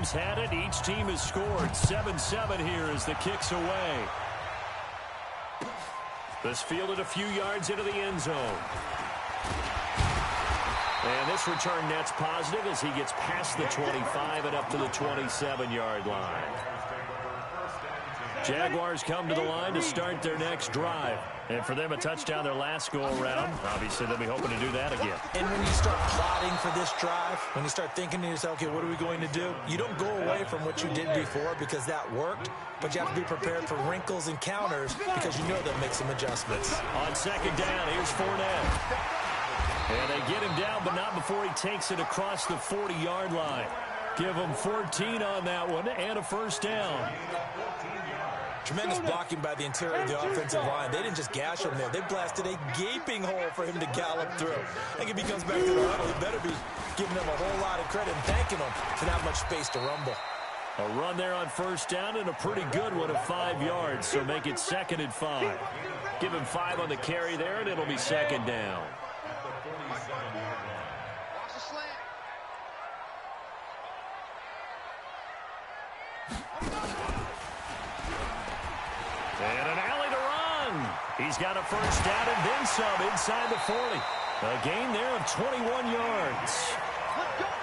teams had it. Each team has scored. 7-7 here as the kick's away. This fielded a few yards into the end zone. And this return net's positive as he gets past the 25 and up to the 27-yard line. Jaguars come to the line to start their next drive. And for them, a touchdown their last go-around. Obviously, they'll be hoping to do that again. And when you start plotting for this drive, when you start thinking to yourself, okay, what are we going to do? You don't go away from what you did before because that worked, but you have to be prepared for wrinkles and counters because you know they'll make some adjustments. On second down, here's Fournette. And they get him down, but not before he takes it across the 40-yard line. Give him 14 on that one and a first down. Tremendous blocking by the interior of the offensive line. They didn't just gash him there. They blasted a gaping hole for him to gallop through. I think if he comes back to the huddle, he better be giving them a whole lot of credit and thanking them for not much space to rumble. A run there on first down and a pretty good one of 5 yards, so make it 2nd and 5. Give him 5 on the carry there, and it'll be second down. And an alley to run. He's got a first down and then some inside the 40. A gain there of 21 yards.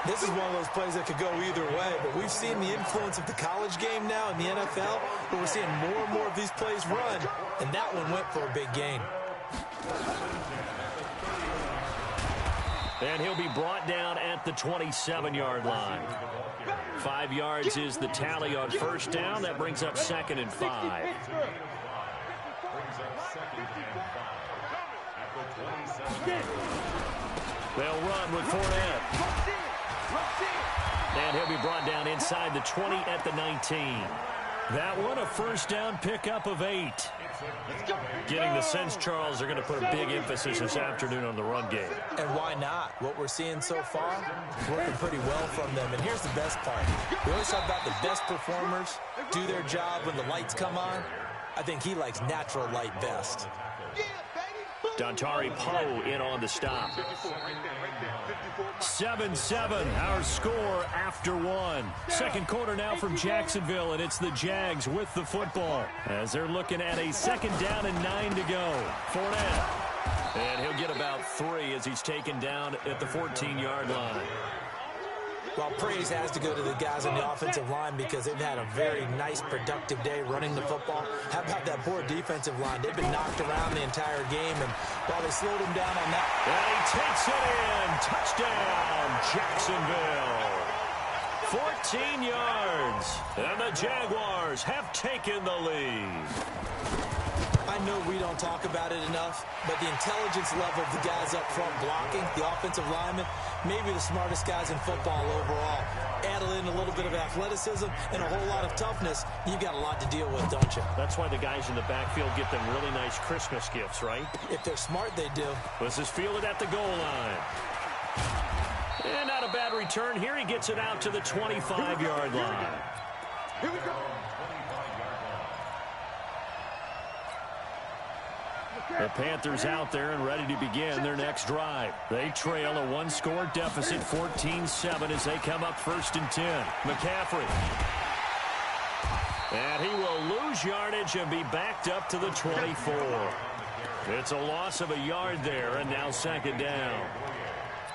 This is one of those plays that could go either way, but we've seen the influence of the college game now in the NFL, but we're seeing more and more of these plays run, and that one went for a big gain. And he'll be brought down at the 27-yard line. 5 yards is the tally on first down. That brings up 2nd and 5. They'll run with Fournette. And he'll be brought down inside the 20 at the 19. That one a first down pickup of 8. Getting the sense, Charles, they're going to put a big emphasis this afternoon on the run game. And why not? What we're seeing so far, working pretty well from them. And here's the best part. We always talk about the best performers do their job when the lights come on. I think he likes natural light best. Dontari Poe in on the stop. 7-7, our score after 1. Second quarter now from Jacksonville, and it's the Jags with the football as they're looking at a 2nd down and 9 to go. Fournette. And he'll get about 3 as he's taken down at the 14-yard line. Well, praise has to go to the guys on the offensive line because they've had a very nice, productive day running the football. How about that poor defensive line? They've been knocked around the entire game, and while they slowed him down on that. And he takes it in. Touchdown, Jacksonville. 14 yards, and the Jaguars have taken the lead. I know we don't talk about it enough, but the intelligence level of the guys up front blocking, the offensive linemen, maybe the smartest guys in football overall. Add in a little bit of athleticism and a whole lot of toughness, you've got a lot to deal with, don't you? That's why the guys in the backfield get them really nice Christmas gifts, right? If they're smart, they do. This is fielded at the goal line. And not a bad return here. He gets it out to the 25-yard line. Here we go. The Panthers out there and ready to begin their next drive. They trail a 1-score deficit, 14-7, as they come up 1st and 10. McCaffrey. And he will lose yardage and be backed up to the 24. It's a loss of a yard there, and now 2nd down.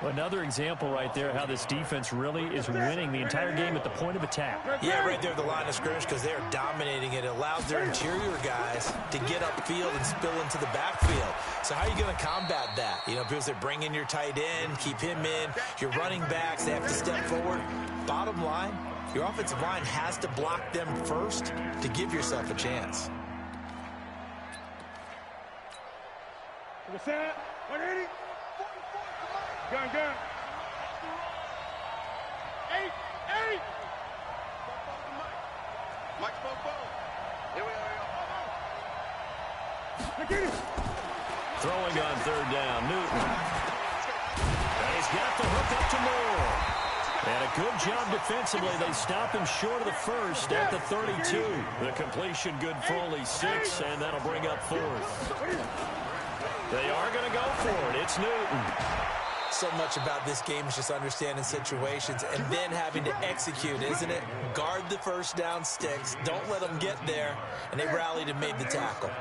Another example right there how this defense really is winning the entire game at the point of attack. Yeah, right there at the line of scrimmage because they're dominating it. It allows their interior guys to get upfield and spill into the backfield. So how are you going to combat that? You know, because they bring in your tight end, keep him in. Your running backs, they have to step forward. Bottom line, your offensive line has to block them first to give yourself a chance. 180. Gun. 8. Mike spoke ball. Here we are. Throwing on 3rd down, Newton. And he's got the hook up to Moore. And a good job defensively. They stop him short of the 1st at the 32. The completion good for only 6, and that'll bring up 4th. They are going to go for it. It's Newton. So much about this game is just understanding situations and then having to execute, isn't it? Guard the first down sticks. Don't let them get there. And they rallied and made the tackle.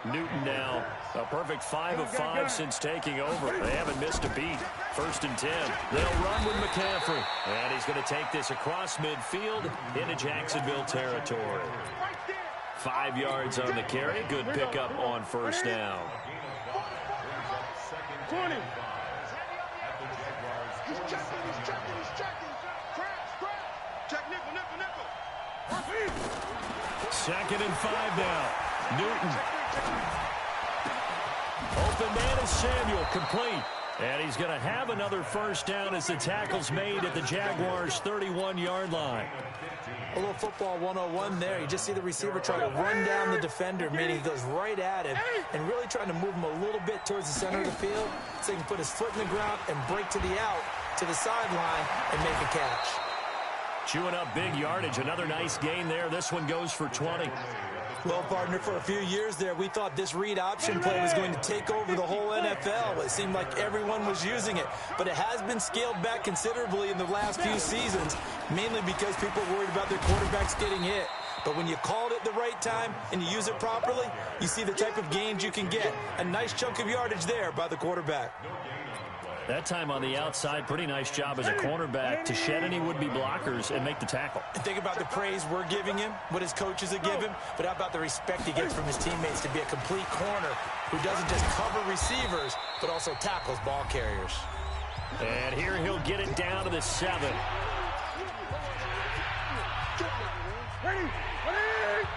Newton now, a perfect 5 of 5 since taking over. They haven't missed a beat. 1st and 10. They'll run with McCaffrey. And he's going to take this across midfield into Jacksonville territory. 5 yards on the carry. Good pickup on 1st down. 20. He's checking. Crash. Check nickel. 2nd and 5 now. Newton. Open man is Samuel, complete. And he's going to have another 1st down as the tackle's made at the Jaguars' 31-yard line. A little football 101 there. You just see the receiver try to run down the defender, meaning he goes right at him and really trying to move him a little bit towards the center of the field so he can put his foot in the ground and break to the out, to the sideline, and make a catch. Chewing up big yardage. Another nice gain there. This one goes for 20. Well, partner, for a few years there, we thought this read option play was going to take over the whole NFL. It seemed like everyone was using it, but it has been scaled back considerably in the last few seasons, mainly because people are worried about their quarterbacks getting hit. But when you called it the right time and you use it properly, you see the type of gains you can get. A nice chunk of yardage there by the quarterback. That time on the outside, pretty nice job as a cornerback to shed any would-be blockers and make the tackle. And think about the praise we're giving him, what his coaches are giving, but how about the respect he gets from his teammates to be a complete corner who doesn't just cover receivers, but also tackles ball carriers. And here he'll get it down to the 7.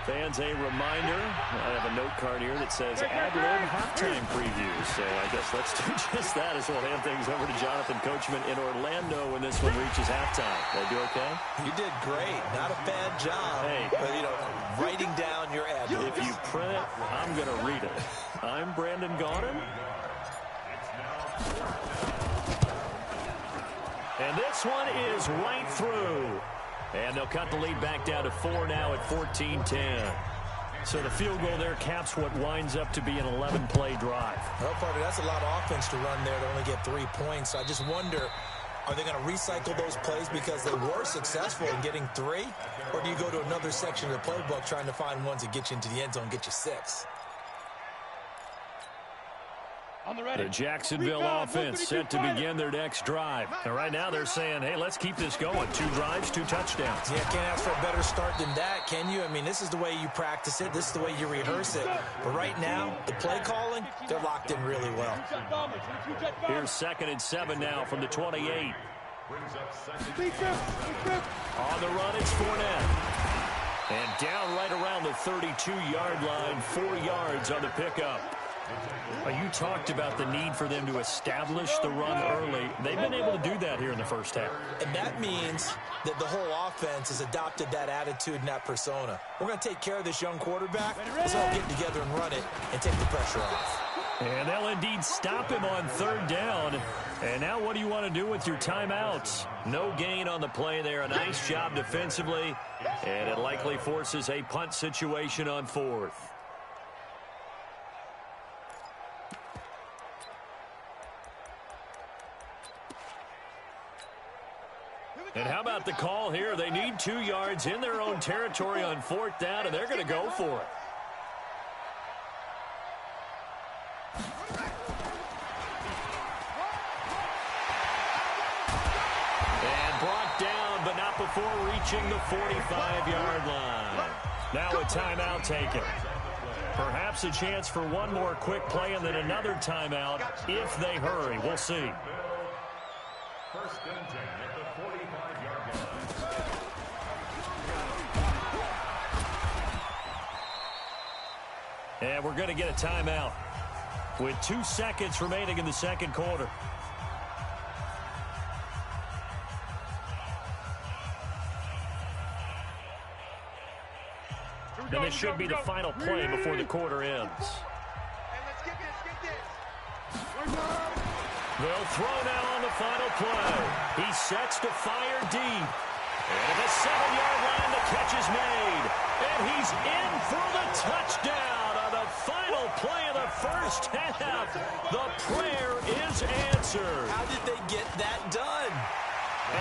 Fans, a reminder, I have a note card here that says ad-lib halftime preview. So I guess let's do just that as we'll hand things over to Jonathan Coachman in Orlando when this one reaches halftime. Did I do okay? You did great. Not a bad job. Hey. But, writing down your ad. If you print it, I'm going to read it. I'm Brandon Gaudin. And this one is right through. And they'll cut the lead back down to 4 now at 14-10. So the field goal there caps what winds up to be an 11-play drive. Well, partner, that's a lot of offense to run there to only get 3 points. So I just wonder, are they going to recycle those plays because they were successful in getting 3? Or do you go to another section of the playbook trying to find ones that get you into the end zone and get you 6? The Jacksonville offense set to begin their next drive. And right now they're saying, hey, let's keep this going. 2 drives, 2 touchdowns. Yeah, can't ask for a better start than that, can you? I mean, this is the way you practice it. This is the way you rehearse it. But right now, the play calling, they're locked in really well. Here's 2nd and 7 now from the 28. On the run, it's Fournette. And down right around the 32-yard line, 4 yards on the pickup. You talked about the need for them to establish the run early. They've been able to do that here in the first half. And that means that the whole offense has adopted that attitude and that persona. We're going to take care of this young quarterback. Let's all get together and run it and take the pressure off. And they'll indeed stop him on 3rd down. And now what do you want to do with your timeouts? No gain on the play there. A nice job defensively. And it likely forces a punt situation on 4th. And how about the call here? They need 2 yards in their own territory on 4th down, and they're going to go for it. And brought down, but not before reaching the 45-yard line. Now a timeout taken. Perhaps a chance for one more quick play and then another timeout if they hurry. We'll see. 1st and 10 at the 45-yard line. And we're going to get a timeout with 2 seconds remaining in the 2nd quarter. And this should be the final play before the quarter ends. They'll throw now on the final play. He sets to fire deep. And at the 7-yard line, the catch is made. And he's in for the touchdown on the final play of the first half. The prayer is answered. How did they get that done.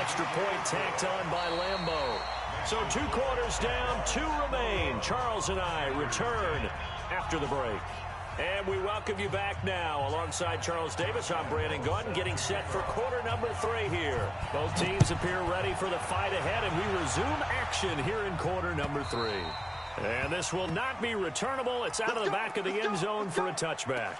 Extra point tacked on by Lambeau. So 2 quarters down, 2 remain. Charles and I return after the break. And we welcome you back now. Alongside Charles Davis, I'm Brandon Gaudin, getting set for quarter number 3 here. Both teams appear ready for the fight ahead, and we resume action here in quarter number 3. And this will not be returnable. It's out of the back of the end zone for a touchback.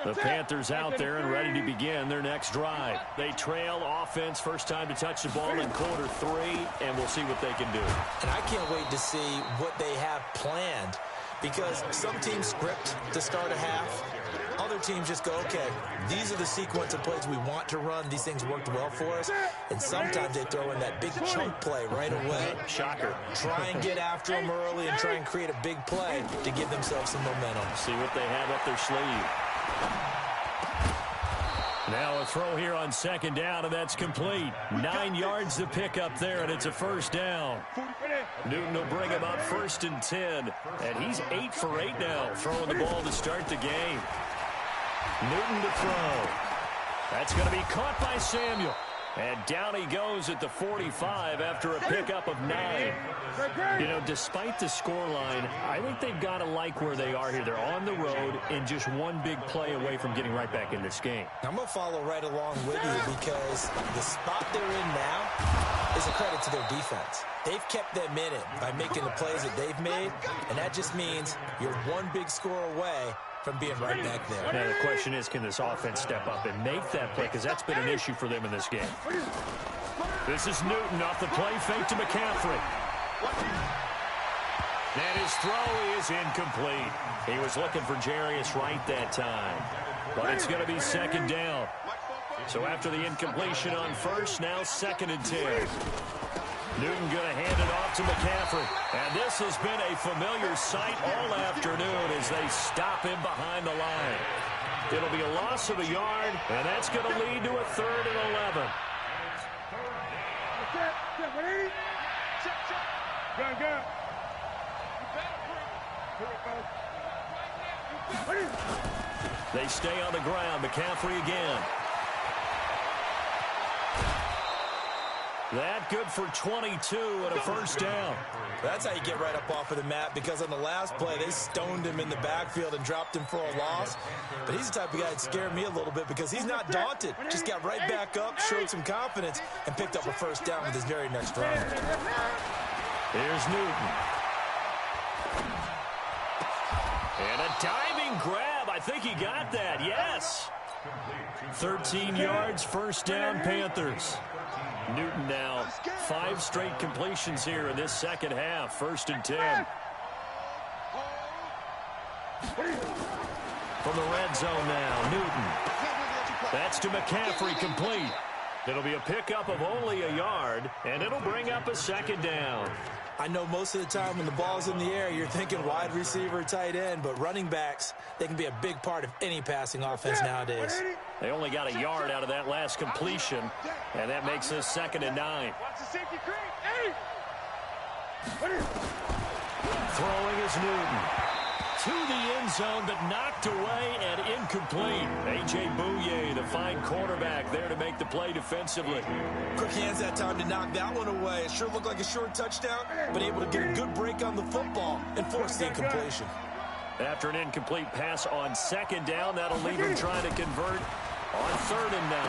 The Panthers out there and ready to begin their next drive. They trail offense, first time to touch the ball in quarter 3, and we'll see what they can do. And I can't wait to see what they have planned, because some teams script to start a half. Other teams just go, okay, these are the sequence of plays we want to run. These things worked well for us. And sometimes they throw in that big chunk play right away. Shocker. Try and get after them early and try and create a big play to give themselves some momentum. See what they have up their sleeve. Now a throw here on second down, and that's complete. 9 yards to pick up there, and it's a first down. Newton will bring him up first and 10, and he's 8 for 8 now, throwing the ball to start the game. Newton to throw. That's going to be caught by Samuel. And down he goes at the 45 after a pickup of 9. You know, despite the scoreline, I think they've got to like where they are here. They're on the road and just one big play away from getting right back in this game. I'm going to follow right along with you, because the spot they're in now is a credit to their defense. They've kept them in it by making the plays that they've made, and that just means you're one big score away from being right back there. Now the question is, can this offense step up and make that play? Because that's been an issue for them in this game. This is Newton off the play fake to McCaffrey. And his throw is incomplete. He was looking for Jarius Wright that time. But it's going to be second down. So after the incompletion on first, now second and 10. Newton going to hand it off to McCaffrey. And this has been a familiar sight all afternoon as they stop him behind the line. It'll be a loss of a yard, and that's going to lead to a 3rd and 11. They stay on the ground. McCaffrey again. That good for 22 and a first down. That's how you get right up off of the mat, because on the last play, they stoned him in the backfield and dropped him for a loss. But he's the type of guy that scared me a little bit, because he's not daunted. Just got right back up, showed some confidence, and picked up a first down with his very next run. Here's Newton. And a diving grab. I think he got that. Yes. 13 yards, first down, Panthers. Newton now 5 straight completions here in this second half. 1st and 10. From the red zone now, Newton. That's to McCaffrey, complete. It'll be a pickup of only a yard, and it'll bring up a second down. I know most of the time when the ball's in the air, you're thinking wide receiver, tight end, but running backs, they can be a big part of any passing offense nowadays. They only got a yard out of that last completion, and that makes this 2nd and 9. Throwing is Newton. To the end zone, but knocked away and incomplete. A.J. Bouye, the fine cornerback, there to make the play defensively. Quick hands that time to knock that one away. It sure looked like a short touchdown, but able to get a good break on the football and force the incompletion. After an incomplete pass on second down, that'll leave him trying to convert on 3rd and 9.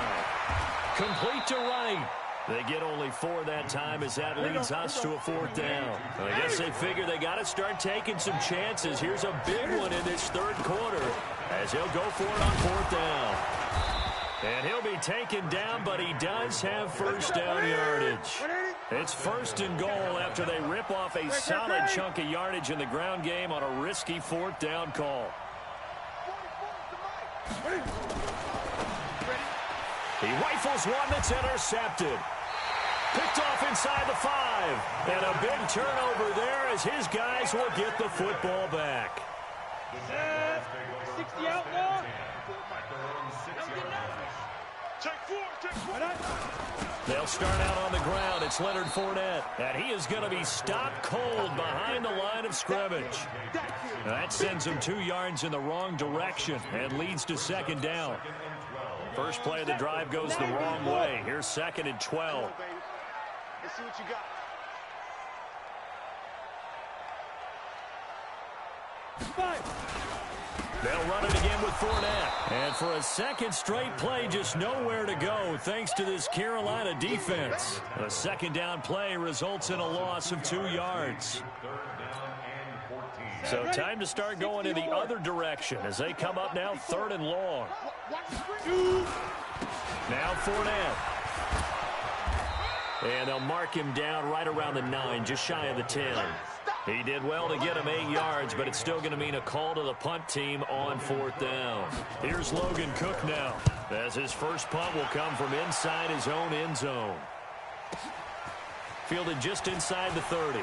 Complete to Wright. They get only 4 that time as that leads us to a 4th down. I guess they figure they got to start taking some chances. Here's a big one in this 3rd quarter as he'll go for it on 4th down. And he'll be taken down, but he does have first down yardage. It's 1st and goal after they rip off a solid chunk of yardage in the ground game on a risky 4th down call. He rifles one that's intercepted. Picked off inside the 5. And a big turnover there as his guys will get the football back. 60 out now. Check They'll start out on the ground. It's Leonard Fournette, and he is going to be stopped cold behind the line of scrimmage. That sends him 2 yards in the wrong direction and leads to second down. First play of the drive goes the wrong way. Here's 2nd and 12. Let's see what you got. They'll run it again with Fournette. And for a second straight play, just nowhere to go thanks to this Carolina defense. A second down play results in a loss of 2 yards. So time to start going in the other direction as they come up now 3rd and long. Now Fournette. And they'll mark him down right around the 9, just shy of the 10. He did well to get him 8 yards, but it's still going to mean a call to the punt team on 4th down. Here's Logan Cook now, as his first punt will come from inside his own end zone. Fielded just inside the 30.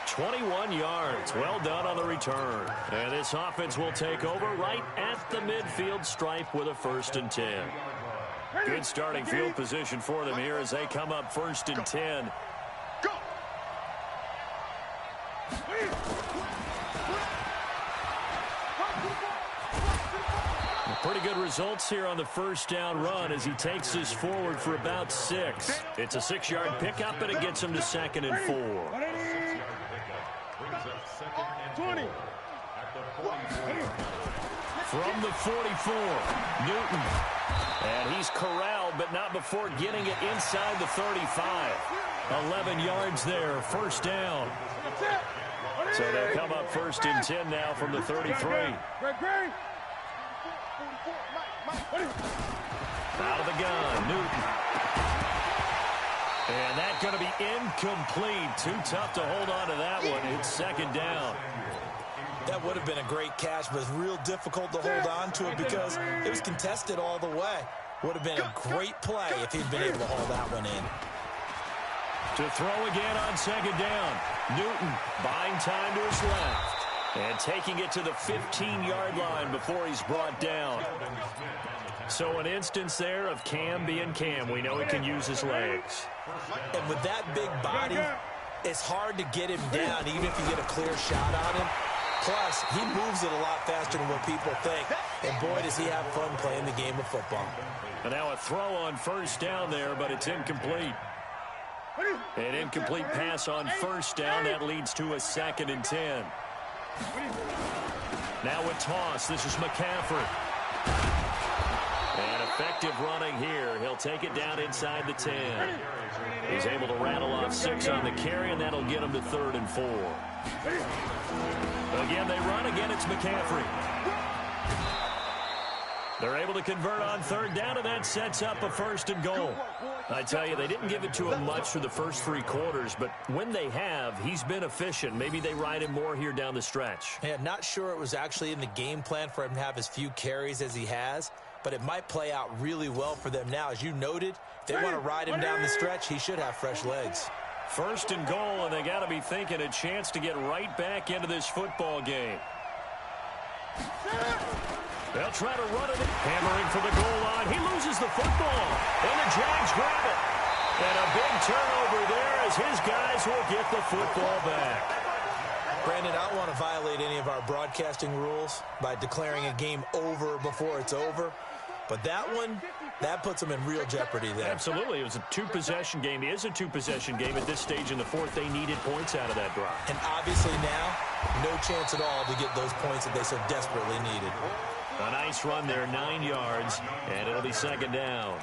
.21 yards. Well done on the return. And this offense will take over right at the midfield stripe with a 1st and 10. Good starting field position for them here as they come up 1st and 10. Pretty good results here on the 1st down run as he takes this forward for about 6. It's a 6-yard pickup, and it gets him to 2nd and 4. 20. From the 44, Newton. And he's corralled, but not before getting it inside the 35. 11 yards there, 1st down. So they'll come up 1st and 10 now from the 33. Out of the gun, Newton. And that's going to be incomplete. Too tough to hold on to that one. It's 2nd down. That would have been a great catch, but it's real difficult to hold on to it because it was contested all the way. Would have been a great play if he'd been able to haul that one in. To throw again on 2nd down. Newton buying time to his left. And taking it to the 15-yard line before he's brought down. So an instance there of Cam being Cam. We know he can use his legs. And with that big body, it's hard to get him down even if you get a clear shot on him. Plus, he moves it a lot faster than what people think. And boy, does he have fun playing the game of football. And now a throw on 1st down there, but it's incomplete. An incomplete pass on 1st down. That leads to a 2nd and 10. Now a toss. This is McCaffrey. And effective running here. He'll take it down inside the 10. He's able to rattle off 6 on the carry, and that'll get him to 3rd and 4. Again, they run. Again, it's McCaffrey. They're able to convert on 3rd down, and that sets up a 1st and goal. I tell you, they didn't give it to him much for the first 3 quarters, but when they have, he's been efficient. Maybe they ride him more here down the stretch. Yeah, not sure it was actually in the game plan for him to have as few carries as he has, but it might play out really well for them now. As you noted, if they want to ride him down the stretch, he should have fresh legs. 1st and goal, and they got to be thinking a chance to get right back into this football game. They'll try to run it, hammering for the goal line. He loses the football, and the Jags grab it. And a big turnover there as his guys will get the football back. Brandon, I don't want to violate any of our broadcasting rules by declaring a game over before it's over. But that one, that puts them in real jeopardy there. Absolutely. It was a 2-possession game. It is a 2-possession game at this stage in the 4th. They needed points out of that drive. And obviously now, no chance at all to get those points that they so desperately needed. A nice run there, 9 yards, and it'll be 2nd down.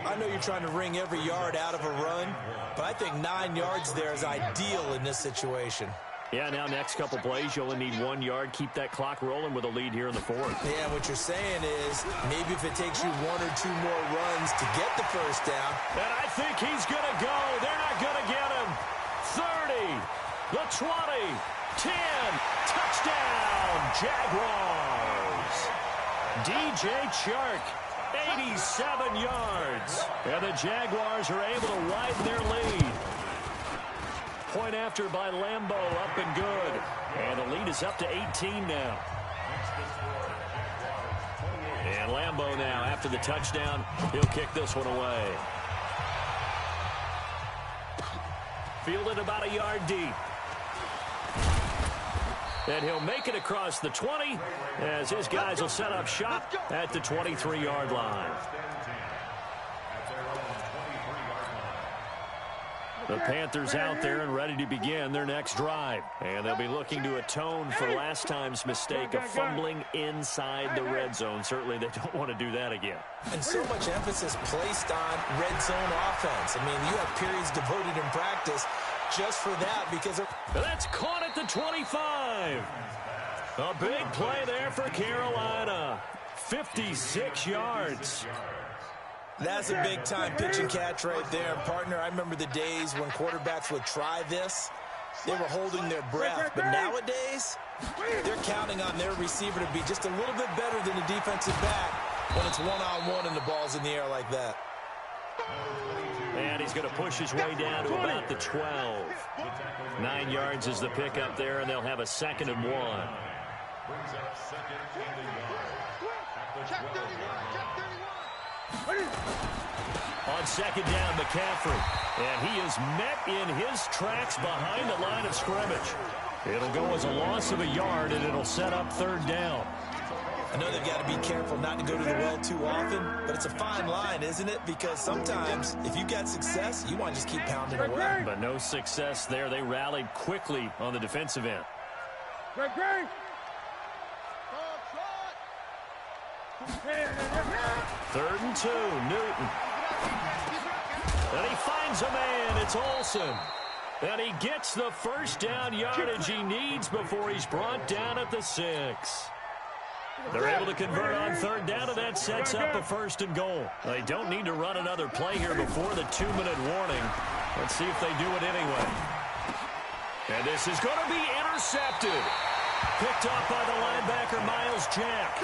I know you're trying to wring every yard out of a run, but I think 9 yards there is ideal in this situation. Yeah, now next couple plays, you only need 1 yard. Keep that clock rolling with a lead here in the 4th. Yeah, what you're saying is maybe if it takes you 1 or 2 more runs to get the 1st down. And I think he's going to go. They're not going to get him. 30, the 20, 10, touchdown, Jaguars. DJ Chark, 87 yards. And the Jaguars are able to widen their lead. Point after by Lambeau, up and good. And the lead is up to 18 now. And Lambeau now, after the touchdown, he'll kick this one away. Fielded about a yard deep. And he'll make it across the 20 as his guys will set up shop at the 23-yard line. The Panthers out there and ready to begin their next drive. And they'll be looking to atone for last time's mistake of fumbling inside the red zone. Certainly they don't want to do that again. And so much emphasis placed on red zone offense. I mean, you have periods devoted in practice just for that because that's caught at the 25. A big play there for Carolina. 56 yards. That's a big-time pitch and catch right there. Partner, I remember the days when quarterbacks would try this. They were holding their breath. But nowadays, they're counting on their receiver to be just a little bit better than the defensive back when it's one-on-one and the ball's in the air like that. And he's going to push his way down to about the 12. 9 yards is the pickup there, and they'll have a 2nd and 1. Brings up 2nd and a yard. At the 12-yard line. On 2nd down, McCaffrey. And he is met in his tracks behind the line of scrimmage. It'll go as a loss of a yard, and it'll set up 3rd down. I know they've got to be careful not to go to the well too often, but it's a fine line, isn't it? Because sometimes, if you got success, you want to just keep pounding away. But no success there. They rallied quickly on the defensive end. 3rd and 2, Newton. And he finds a man. It's Olsen. And he gets the 1st down yardage he needs before he's brought down at the 6. They're able to convert on 3rd down, and that sets up a 1st and goal. They don't need to run another play here before the 2-minute warning. Let's see if they do it anyway. And this is going to be intercepted. Picked up by the linebacker, Miles Jack.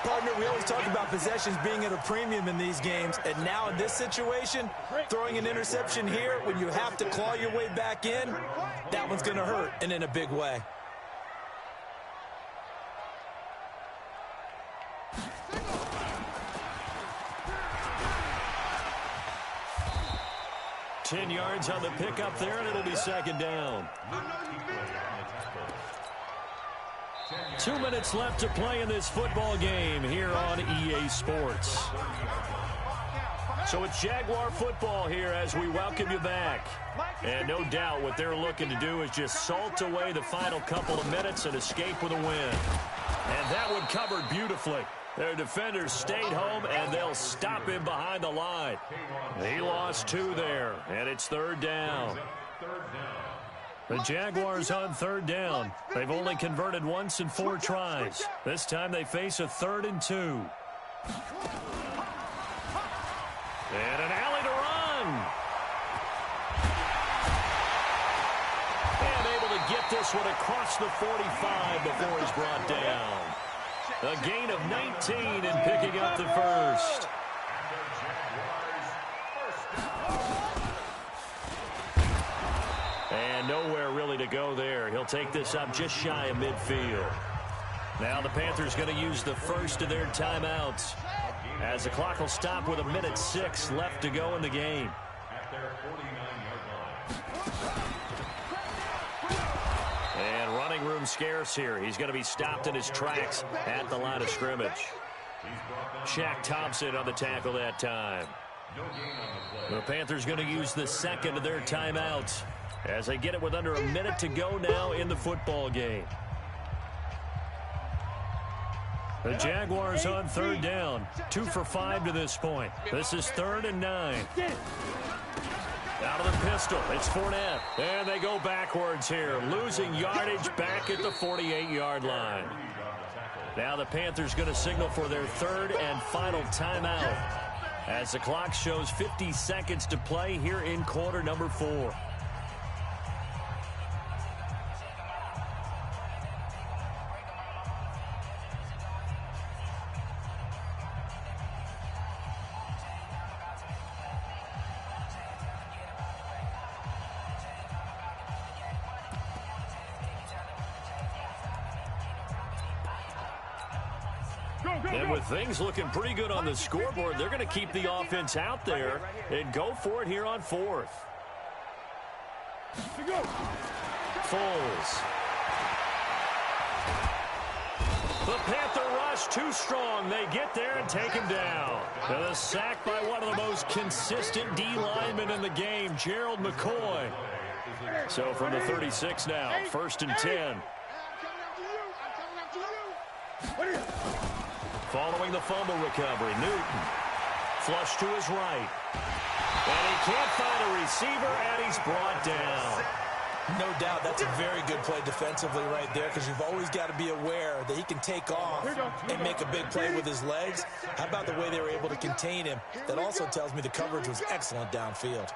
Partner, we always talk about possessions being at a premium in these games, and now in this situation, throwing an interception here when you have to claw your way back in, that one's going to hurt, and in a big way. Ten yards on the pickup there, and it'll be 2nd down. 2 minutes left to play in this football game here on EA Sports. So it's Jaguar football here as we welcome you back. And no doubt what they're looking to do is just salt away the final couple of minutes and escape with a win. And that one covered beautifully. Their defenders stayed home, and they'll stop him behind the line. He lost 2 there, and it's 3rd down. The Jaguars on 3rd down. They've only converted once in 4 tries. This time they face a 3rd and 2. And an alley to run. And able to get this one across the 45 before he's brought down. A gain of 19 and picking up the 1st. And nowhere really to go there. He'll take this up just shy of midfield. Now the Panthers going to use the 1st of their timeouts as the clock will stop with 1:06 left to go in the game. And running room scarce here. He's going to be stopped in his tracks at the line of scrimmage. Shaq Thompson on the tackle that time. The Panthers going to use the 2nd of their timeouts as they get it with under a minute to go now in the football game. The Jaguars on 3rd down. 2 for 5 to this point. This is 3rd and 9. Out of the pistol, it's Fournette. And they go backwards here, losing yardage back at the 48-yard line. Now the Panthers going to signal for their 3rd and final timeout as the clock shows 50 seconds to play here in quarter number 4. And with things looking pretty good on the scoreboard, they're going to keep the offense out there and go for it here on fourth. Foles. The Panther rush too strong. They get there and take him down. And a sack by one of the most consistent D linemen in the game, Gerald McCoy. So from the 36 now, 1st and 10. Following the fumble recovery, Newton. Flush to his right. And he can't find a receiver, and he's brought down. No doubt that's a very good play defensively right there, because you've always got to be aware that he can take off and make a big play with his legs. How about the way they were able to contain him? That also tells me the coverage was excellent downfield.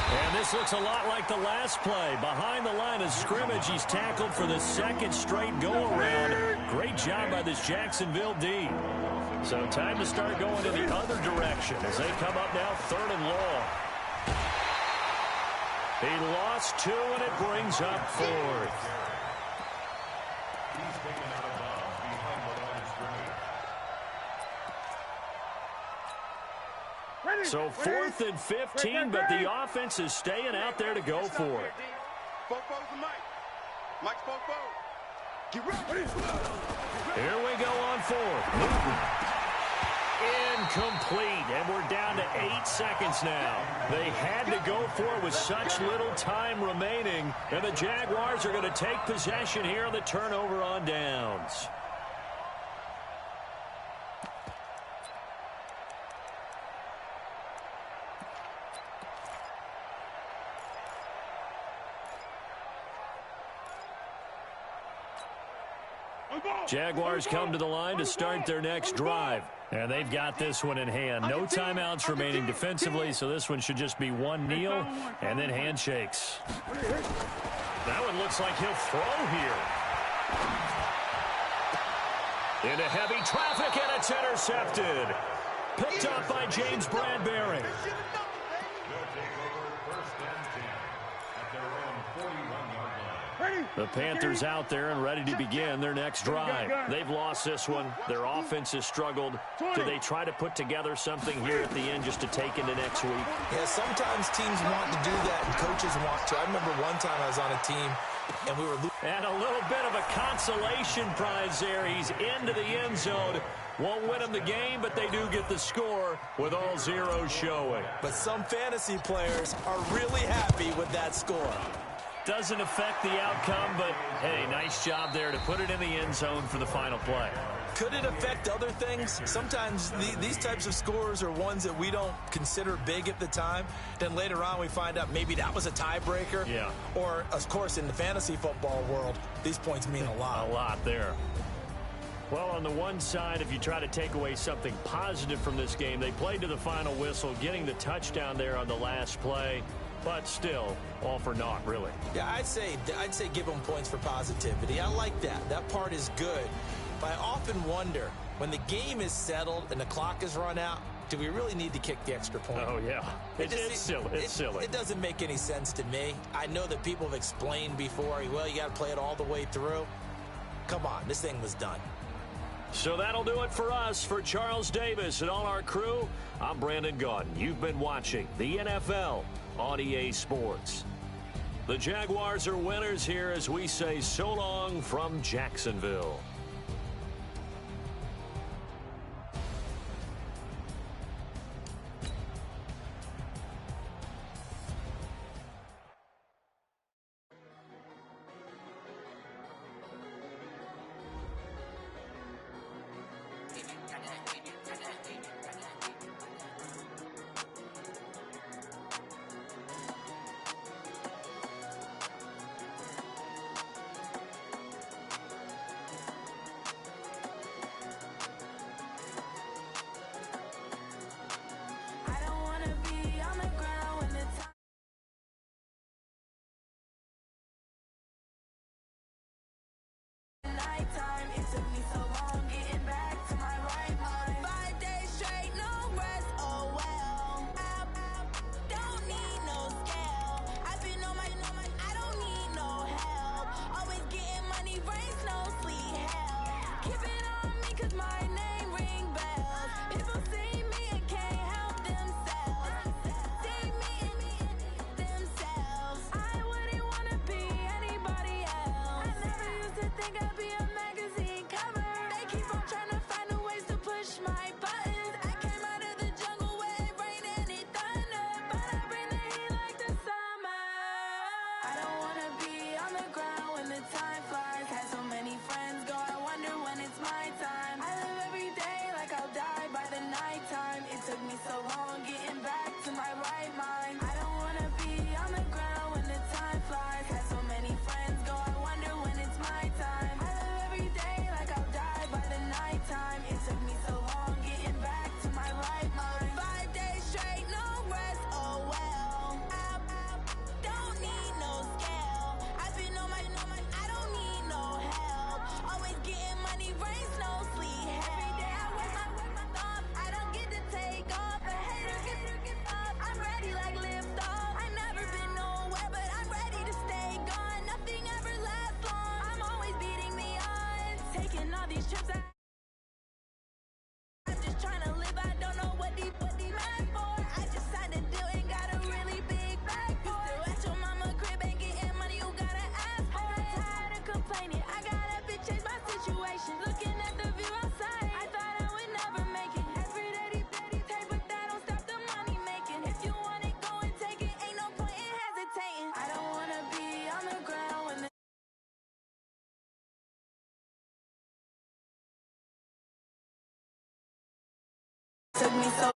And this looks a lot like the last play. Behind the line of scrimmage, he's tackled for the second straight go-around. Great job by this Jacksonville D. So time to start going in the other direction as they come up now 3rd and long. He lost 2, and it brings up 4th. He's taken out of bounds behind the line of scrimmage. So 4th and 15, but the offense is staying out there to go for it. Here we go on 4th. Newton. Incomplete, and we're down to 8 seconds now. They had to go for it with such little time remaining, and the Jaguars are going to take possession here on the turnover on downs. Jaguars come to the line to start their next drive. And they've got this one in hand. No timeouts remaining defensively, so this one should just be one kneel and then handshakes. That one looks like he'll throw here. Into heavy traffic, and it's intercepted. Picked up by James Bradbury. The Panthers out there and ready to begin their next drive. They've lost this one. Their offense has struggled. Do they try to put together something here at the end just to take into next week? Yeah, sometimes teams want to do that and coaches want to. I remember one time I was on a team and we were losing. And a little bit of a consolation prize there. He's into the end zone. Won't win them the game, but they do get the score with all zeros showing. But some fantasy players are really happy with that score. Doesn't affect the outcome, but, hey, nice job there to put it in the end zone for the final play. Could it affect other things? Sometimes these types of scores are ones that we don't consider big at the time. Then later on we find out maybe that was a tiebreaker. Yeah. Or, of course, in the fantasy football world, these points mean a lot. A lot there. Well, on the one side, if you try to take away something positive from this game, they played to the final whistle, getting the touchdown there on the last play. But still, all for naught, really. Yeah, I'd say give them points for positivity. I like that. That part is good. But I often wonder, when the game is settled and the clock is run out, do we really need to kick the extra point? Oh, yeah. It's silly. It's silly. It doesn't make any sense to me. I know that people have explained before, well, you got to play it all the way through. Come on, this thing was done. So that'll do it for us. For Charles Davis and all our crew, I'm Brandon Gaudin. You've been watching the NFL on EA Sports. The Jaguars are winners here as we say so long from Jacksonville. my name ring bells. People see me and can't help themselves. See me and themselves. I wouldn't wanna be anybody else. I never used to think I'd be a magazine cover. They keep on trying to find a ways to push my buttons. I came out of the jungle where it rained and it thunder, but I bring the heat like the summer. I don't wanna be on the ground when the time flies. Had so many friends go, I wonder when it's my time. I live every day like I'll die by the nighttime. It took me so long getting back to my right mind. I don't wanna be on the ground when the time flies. Had so many friends go, I wonder when it's my time. I live every day like I'll die by the nighttime. It took me so long getting back to my right mind. 5 days straight, no rest, oh well. I don't need no scale. I've been on my, I don't need no help. Always getting money, rain, snow, sleet. Every day I work my thumb. I don't get to take off. A hater get up. I'm ready like lift off. I never been nowhere, but I'm ready to stay gone. Nothing ever lasts long. I'm always beating the odds. Taking all these trips I'm just trying to live, I don't know what these mad for. I just signed a deal and got a really big bag for it. Still at your mama crib, ain't getting money, you gotta ask for it. I'm tired of complaining, I gotta change my situation. Looking at the view outside, I thought I would never make it. Every day, take, but that don't stop the money making. If you want it, go and take it, ain't no point in hesitating. I don't wanna be on the ground when the took me so